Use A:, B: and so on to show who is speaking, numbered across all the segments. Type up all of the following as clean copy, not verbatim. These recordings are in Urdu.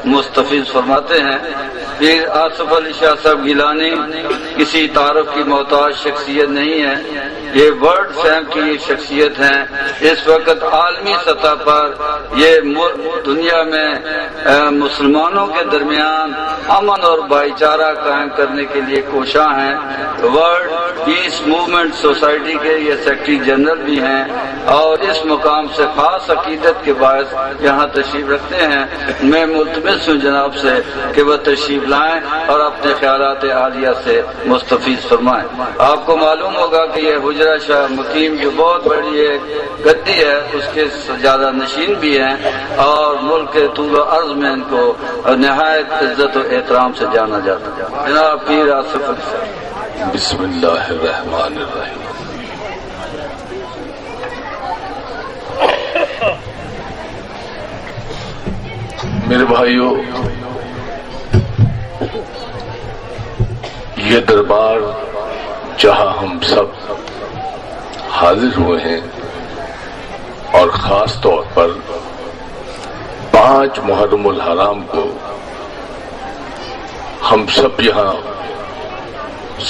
A: مستفیض فرماتے ہیں پیر آصف علی شاہ صاحب گیلانی کسی تعارف کی محتاج شخصیت نہیں ہے، یہ ورلڈ فیم کی شخصیت ہیں۔ اس وقت عالمی سطح پر یہ دنیا میں مسلمانوں کے درمیان امن اور بھائی چارہ قائم کرنے کے لیے کوشاں ہیں۔ ورلڈ پیس موومنٹ سوسائٹی کے یہ سیکرٹری جنرل بھی ہیں اور اس مقام سے خاص عقیدت کے باعث یہاں تشریف رکھتے ہیں۔ میں ملتمس ہوں جناب سے کہ وہ تشریف لائیں اور اپنے خیالات عالیہ سے مستفیض فرمائیں۔ آپ کو معلوم ہوگا کہ یہ حجرہ شاہ مقیم جو بہت بڑی ایک گدی ہے اس کے زیادہ نشین بھی ہیں اور ملک کے طول و عرض میں ان کو نہایت عزت و احترام سے جانا جاتا ہے۔ جناب پیر آصف علی صاحب۔
B: بسم اللہ الرحمن الرحیم۔ میرے بھائیوں، یہ دربار جہاں ہم سب حاضر ہوئے ہیں اور خاص طور پر 5 محرم الحرام کو ہم سب یہاں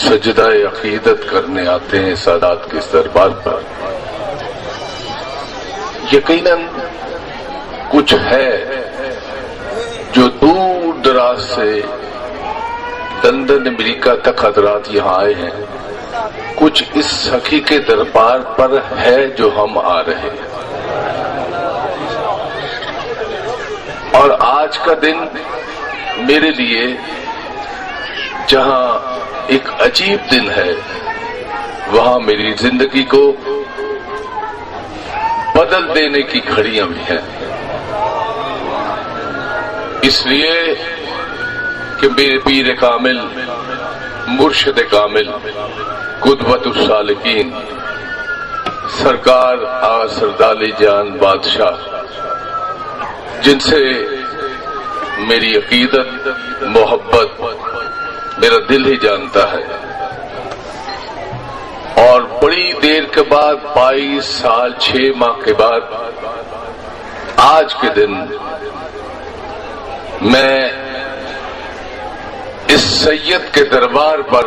B: سجدہ عقیدت کرنے آتے ہیں سادات کے اس دربار پر، یقیناً کچھ ہے جو دور دراز سے لندن امریکہ تک حضرات یہاں آئے ہیں، کچھ اس حقیقی دربار پر ہے جو ہم آ رہے ہیں۔ اور آج کا دن میرے لیے جہاں ایک عجیب دن ہے، وہاں میری زندگی کو بدل دینے کی گھڑیاں بھی ہیں، اس لیے کہ میرے پیر کامل، مرشد کامل، قدوۃ السالکین سرکار آغا سردالی جان بادشاہ، جن سے میری عقیدت، محبت میرا دل ہی جانتا ہے، اور بڑی دیر کے بعد 22 سال 6 ماہ کے بعد آج کے دن میں اس سید کے دربار پر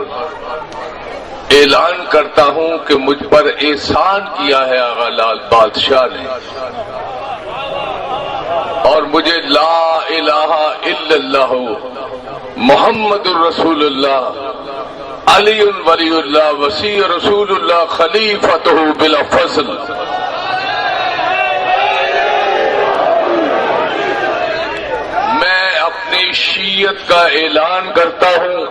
B: اعلان کرتا ہوں کہ مجھ پر احسان کیا ہے آغا لال بادشاہ نے، اور مجھے لا الہ الا اللہ محمد الرسول اللہ علی ولی اللہ وسیع رسول اللہ خلیفۃ بلا فضل میں اپنی شیعت کا اعلان کرتا ہوں۔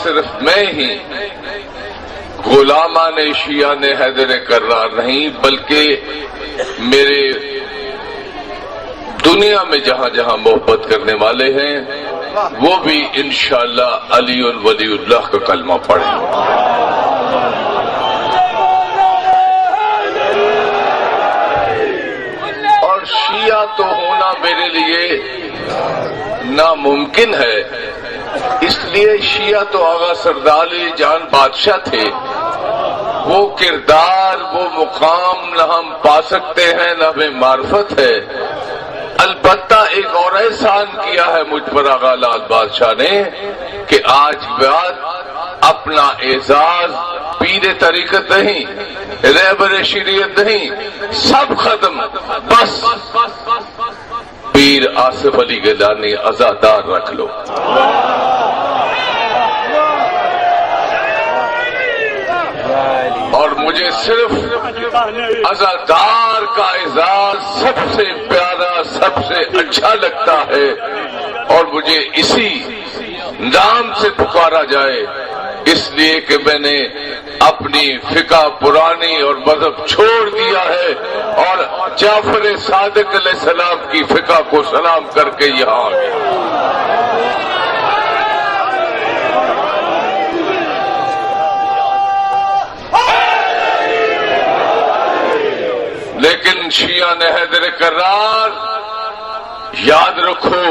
B: صرف میں ہی غلامان شیعہ نے حیدر کرار نہیں، بلکہ میرے دنیا میں جہاں جہاں محبت کرنے والے ہیں وہ بھی انشاءاللہ علی ولی اللہ کا کلمہ پڑھیں۔ اور شیعہ تو ہونا میرے لیے ناممکن ہے، اس لیے شیعہ تو آغا سردالی جان بادشاہ تھے، وہ کردار، وہ مقام نہ ہم پا سکتے ہیں، نہ ہمیں معرفت ہے۔ البتہ ایک اور احسان کیا ہے مجھ پر آغا لال بادشاہ نے کہ آج بعد اپنا اعزاز پیر طریقت نہیں، رہبر شریعت نہیں، سب ختم، بس پیر آصف علی گیلانی عزادار رکھ لو۔ اور مجھے صرف عزادار کا اعزاز سب سے پیارا، سب سے اچھا لگتا ہے، اور مجھے اسی نام سے پکارا جائے، اس لیے کہ میں نے اپنی فقہ پرانی اور مذہب چھوڑ دیا ہے جعفر صادق علیہ السلام کی فقہ کو سلام کر کے یہاں آ گیا۔ لیکن شیعہ نے حیدر کرار یاد رکھو،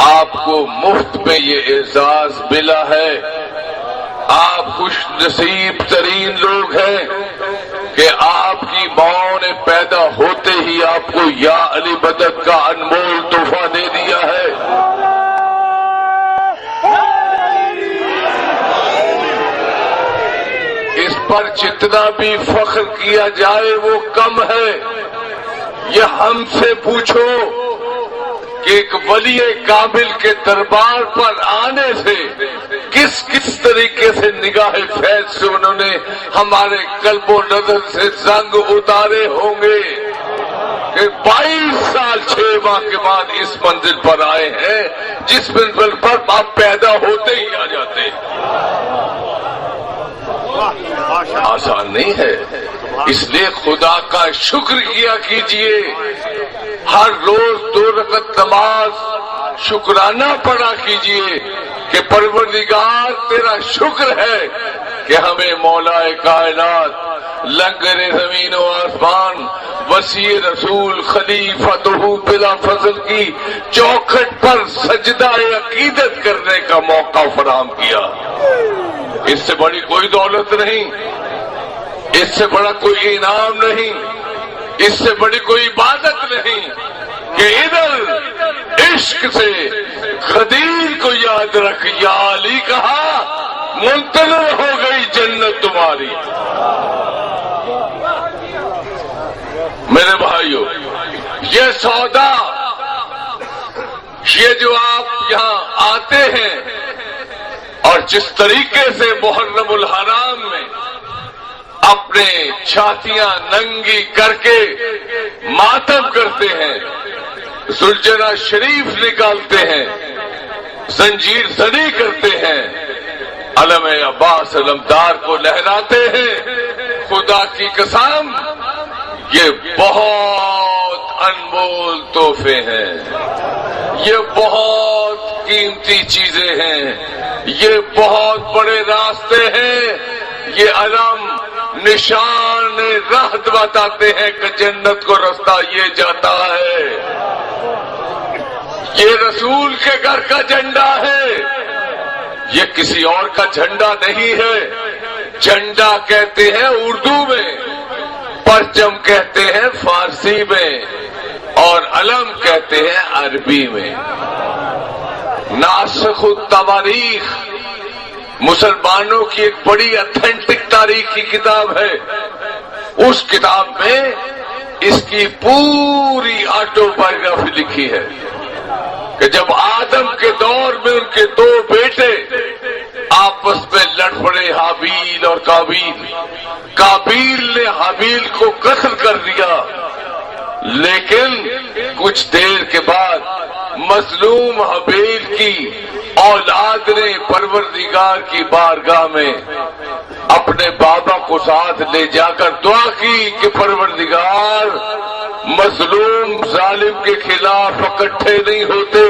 B: آپ کو مفت میں یہ اعزاز ملا ہے، آپ خوش نصیب ترین لوگ ہیں کہ آپ کی ماں نے پیدا ہوتے ہی آپ کو یا علی مدد کا انمول تحفہ دے دیا ہے۔ اس پر جتنا بھی فخر کیا جائے وہ کم ہے۔ یہ ہم سے پوچھو کہ ایک ولی کامل کے دربار پر آنے سے کس کس طریقے سے نگاہ فیض سے انہوں نے ہمارے قلب و نظر سے زنگ اتارے ہوں گے کہ 22 سال 6 ماہ کے بعد اس منزل پر آئے ہیں جس منزل پر آپ پیدا ہوتے ہی آ جاتے ہیں۔ آسان نہیں ہے، اس لیے خدا کا شکر کیا کیجئے، ہر روز 2 رکعت نماز شکرانہ پڑھا کیجئے کہ پروردگار تیرا شکر ہے کہ ہمیں مولا کائنات لنگر زمین و آسمان وسیع رسول خلیفتہ بلا فضل کی چوکھٹ پر سجدہ عقیدت کرنے کا موقع فراہم کیا۔ اس سے بڑی کوئی دولت نہیں، اس سے بڑا کوئی انعام نہیں، اس سے بڑی کوئی عبادت نہیں کہ ادھر عشق سے خدیر کو یاد رکھ، یا علی کہا منتظر ہو گئی جنت تمہاری۔ میرے بھائیو، یہ سودا، یہ جو آپ یہاں آتے ہیں اور جس طریقے سے محرم الحرام میں اپنے چھاتیاں ننگی کر کے ماتم کرتے ہیں، زلجرہ شریف نکالتے ہیں، زنجیر زنی کرتے ہیں، علم عباس علمدار کو لہراتے ہیں، خدا کی قسم یہ بہت انمول تحفے ہیں، یہ بہت قیمتی چیزیں ہیں، یہ بہت بڑے راستے ہیں، یہ علم نشان راہ بتاتے ہیں کہ جنت کو رستہ یہ جاتا ہے، یہ رسول کے گھر کا جھنڈا ہے، یہ کسی اور کا جھنڈا نہیں ہے۔ جھنڈا کہتے ہیں اردو میں، پرچم کہتے ہیں فارسی میں، اور علم کہتے ہیں عربی میں۔ ناسخ التواریخ مسلمانوں کی ایک بڑی اتھینٹک تاریخ کی کتاب ہے، اس کتاب میں اس کی پوری آٹو بایوگرافی لکھی ہے کہ جب آدم کے دور میں ان کے 2 بیٹے آپس میں لڑ پڑے، حابیل اور قابیل، قابیل نے حابیل کو قتل کر دیا، لیکن کچھ دیر کے بعد مظلوم حابیل کی اولاد نے پروردگار کی بارگاہ میں اپنے بابا کو ساتھ لے جا کر دعا کی کہ پروردگار مظلوم ظالم کے خلاف اکٹھے نہیں ہوتے،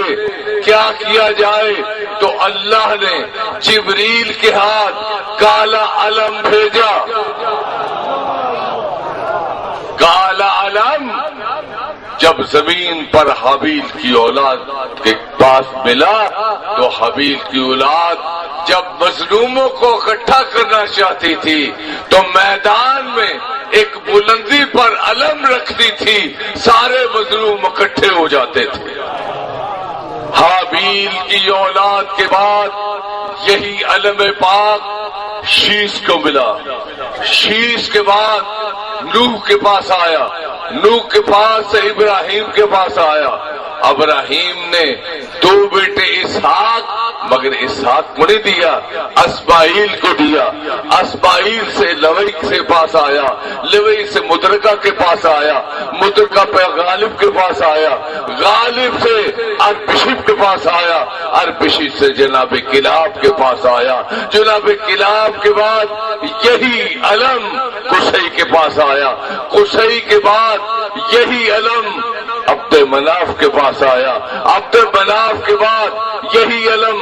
B: کیا کیا جائے؟ تو اللہ نے جبریل کے ہاتھ کالا علم بھیجا۔ کالا علم جب زمین پر حابیل کی اولاد کے پاس ملا تو حابیل کی اولاد جب مظلوموں کو اکٹھا کرنا چاہتی تھی تو میدان میں ایک بلندی پر علم رکھتی تھی، سارے مظلوم اکٹھے ہو جاتے تھے۔ حابیل کی اولاد کے بعد یہی علم پاک شیش کو ملا، شیش کے بعد نوح کے پاس آیا، نوح کے پاس سے ابراہیم کے پاس آیا، ابراہیم نے 2 بیٹے اسحاق مگر اسحاق کو نہیں دیا، اسماعیل کو دیا۔ اسماعیل سے لوئی سے پاس آیا، لوئی سے مدرکہ کے پاس آیا، مدرکہ پہ غالب کے پاس آیا، غالب سے اربشیب کے پاس آیا، اربشیب سے جناب کلاب کے پاس آیا، جناب کلاب کے بعد یہی علم قصی کے پاس آیا، قصی کے بعد یہی علم عبد مناف کے پاس آیا، عبد مناف کے بعد یہی علم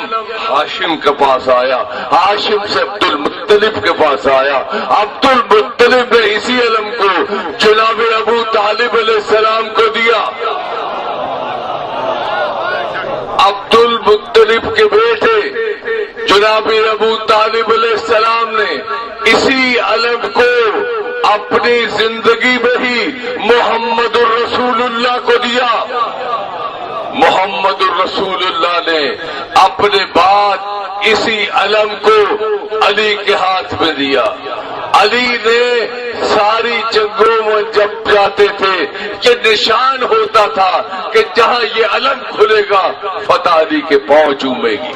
B: ہاشم کے پاس آیا، ہاشم سے عبد المطلب کے پاس آیا، عبد المطلب نے اسی علم کو جناب ابو طالب علیہ السلام کو دیا۔ عبد المطلب کے بیٹے جناب ابو طالب علیہ السلام نے اسی علم کو اپنی زندگی میں ہی محمد الرسول اللہ کو دیا۔ محمد الرسول اللہ نے اپنے بعد اسی علم کو علی کے ہاتھ میں دیا۔ علی نے ساری جنگوں میں جب جاتے تھے یہ نشان ہوتا تھا کہ جہاں یہ علم کھلے گا فتح علی کے پاؤں چومے گی۔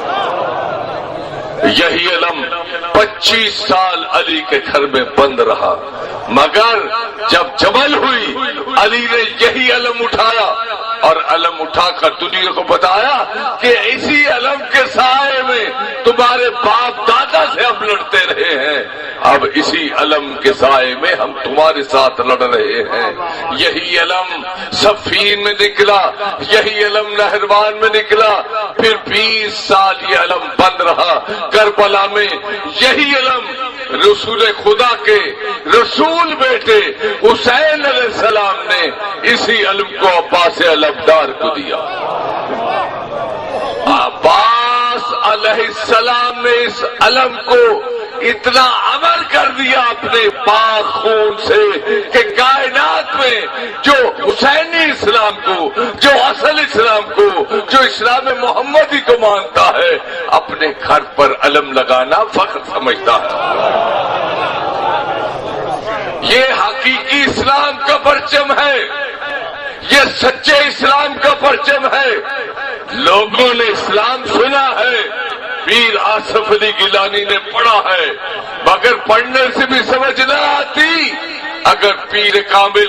B: یہی علم 25 سال علی کے گھر میں بند رہا، مگر جب جمل ہوئی علی نے یہی علم اٹھایا اور علم اٹھا کر دنیا کو بتایا کہ اسی علم کے سائے میں تمہارے باپ دادا سے ہم لڑتے رہے ہیں، اب اسی علم کے سائے میں ہم تمہارے ساتھ لڑ رہے ہیں۔ یہی علم صفین میں نکلا، یہی علم نہروان میں نکلا، پھر 20 سال یہ علم بند رہا کربلا میں۔ یہی علم رسول خدا کے رسول بیٹے حسین علیہ السلام نے اسی علم کو عباس علمدار کو دیا۔ عباس علیہ السلام نے اس علم کو اتنا عمل کر دیا اپنے پاک خون سے کہ کائنات میں جو حسینی اسلام کو، جو اصل اسلام کو، جو اسلام محمدی کو مانتا ہے اپنے گھر پر علم لگانا فخر سمجھتا ہے۔ یہ حقیقی اسلام کا پرچم ہے، یہ سچے اسلام کا پرچم ہے۔ لوگوں نے اسلام سنا ہے، پیر آصف علی گیلانی نے پڑھا ہے، مگر پڑھنے سے بھی سمجھ نہ آتی اگر پیر کامل،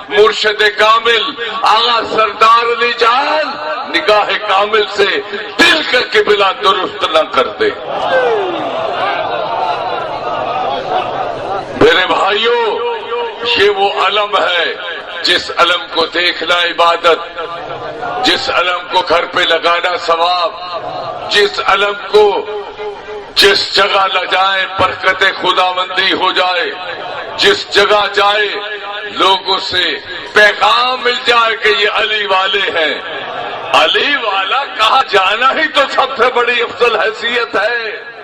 B: مرشد کامل، آغا سردار علی جان نگاہ کامل سے دل کا قبلہ درست نہ کرتے۔ میرے بھائیوں، یہ وہ علم ہے جس علم کو دیکھنا عبادت، جس علم کو گھر پہ لگانا ثواب، جس علم کو جس جگہ لے جائے برکت خداوندی ہو جائے، جس جگہ جائے لوگوں سے پیغام مل جائے کہ یہ علی والے ہیں۔ علی والا کہاں جانا ہی تو سب سے بڑی افضل حیثیت ہے۔